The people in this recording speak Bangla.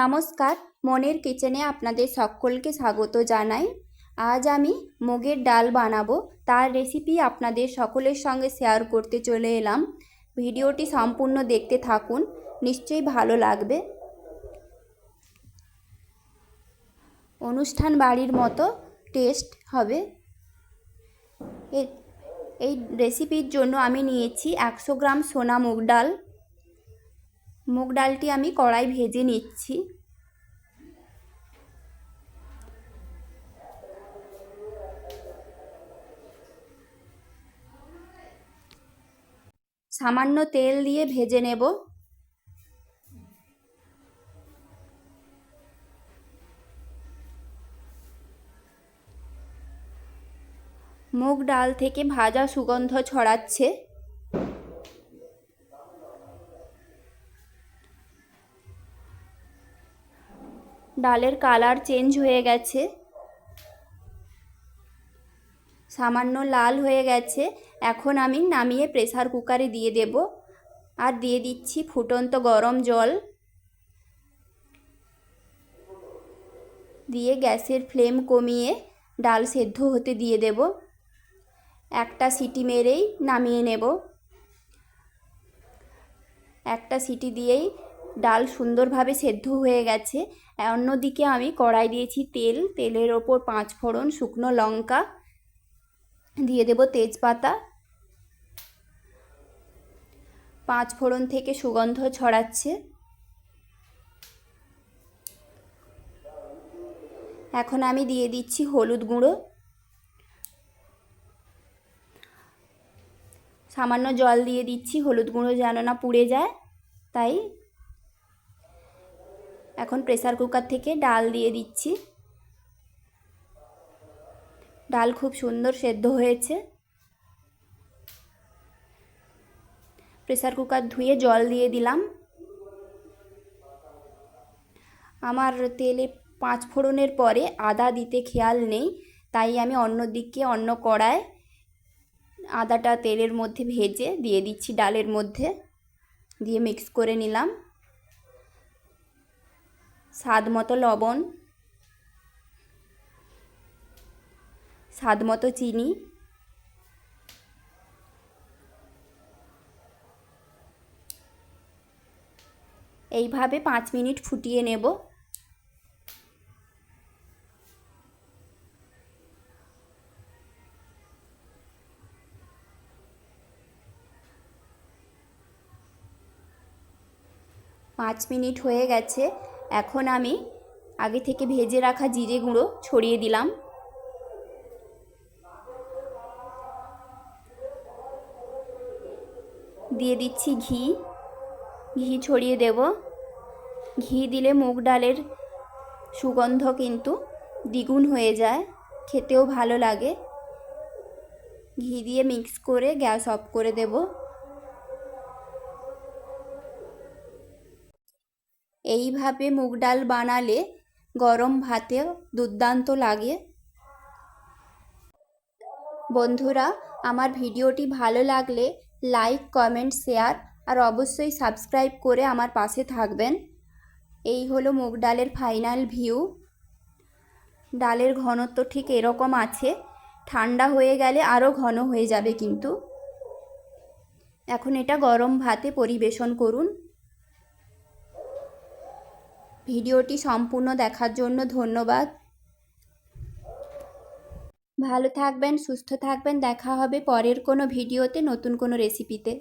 নমস্কার, মনের কিচেনে আপনাদের সকলকে স্বাগত জানাই। আজ আমি মুগের ডাল বানাবো, তার রেসিপি আপনাদের সকলের সঙ্গে শেয়ার করতে চলে এলাম। ভিডিওটি সম্পূর্ণ দেখতে থাকুন, নিশ্চয়ই ভালো লাগবে। অনুষ্ঠান বাড়ির মতো টেস্ট হবে। এই রেসিপির জন্য আমি নিয়েছি 100 গ্রাম সোনা মুগ ডাল। মুগ ডালটি আমি কড়াই ভেজে নিচ্ছি। সামান্য তেল দিয়ে ভেজে নেব। মুগ ডাল থেকে ভাজা সুগন্ধ ছড়াচ্ছে। ডালের কালার চেঞ্জ হয়ে গেছে, সামান্য লাল হয়ে গেছে। এখন আমি নামিয়ে প্রেসার কুকারে দিয়ে দেব। আর দিয়ে দিচ্ছি ফুটন্ত গরম জল। দিয়ে গ্যাসের ফ্লেম কমিয়ে ডাল সেদ্ধ হতে দিয়ে দেব। একটা সিটি মেরেই নামিয়ে নেব। একটা সিটি দিয়েই ডাল সুন্দরভাবে সেদ্ধ হয়ে গেছে। অন্যদিকে আমি কড়াই দিয়েছি তেল। তেলের ওপর 5 ফোড়ন, শুকনো লঙ্কা দিয়ে দেব, তেজপাতা। 5 ফোড়ন থেকে সুগন্ধ ছড়াচ্ছে। এখন আমি দিয়ে দিচ্ছি হলুদ গুঁড়ো। সামান্য জল দিয়ে দিচ্ছি, হলুদ গুঁড়ো যেন না পুড়ে যায় তাই। এখন প্রেসার কুকার থেকে ডাল দিয়ে দিচ্ছি। ডাল খুব সুন্দর সেদ্ধ হয়েছে। প্রেসার কুকার ধুয়ে জল দিয়ে দিলাম। আমার তেলে 5 ফোড়নের পরে আদা দিতে খেয়াল নেই, তাই আমি অন্য কড়ায় আদাটা তেলের মধ্যে ভেজে দিয়ে দিচ্ছি ডালের মধ্যে। দিয়ে মিক্স করে নিলাম। স্বাদ মতো লবণ, স্বাদ মতো চিনি, এইভাবে 5 মিনিট ফুটিয়ে নেব। পাঁচ মিনিট হয়ে গেছে। এখন আমি আগে থেকে ভেজে রাখা জিরে গুঁড়ো ছড়িয়ে দিলাম। দিয়ে দিচ্ছি ঘি ছড়িয়ে দেব। ঘি দিলে মুগ ডালের সুগন্ধ কিন্তু দ্বিগুণ হয়ে যায়, খেতেও ভালো লাগে। ঘি দিয়ে মিক্স করে গ্যাস অফ করে দেব। এইভাবে মুগ ডাল বানালে গরম ভাতেও দুর্দান্ত লাগে। বন্ধুরা, আমার ভিডিওটি ভালো লাগলে লাইক, কমেন্ট, শেয়ার আর অবশ্যই সাবস্ক্রাইব করে আমার পাশে থাকবেন। এই হলো মুগ ডালের ফাইনাল ভিউ। ডালের ঘনত্ব ঠিক এরকম আছে। ঠান্ডা হয়ে গেলে আরও ঘন হয়ে যাবে কিন্তু। এখন এটা গরম ভাতে পরিবেশন করুন। ভিডিওটি সম্পূর্ণ দেখার জন্য ধন্যবাদ। ভালো থাকবেন, সুস্থ থাকবেন। দেখা হবে পরের কোনো ভিডিওতে, নতুন কোনো রেসিপিতে।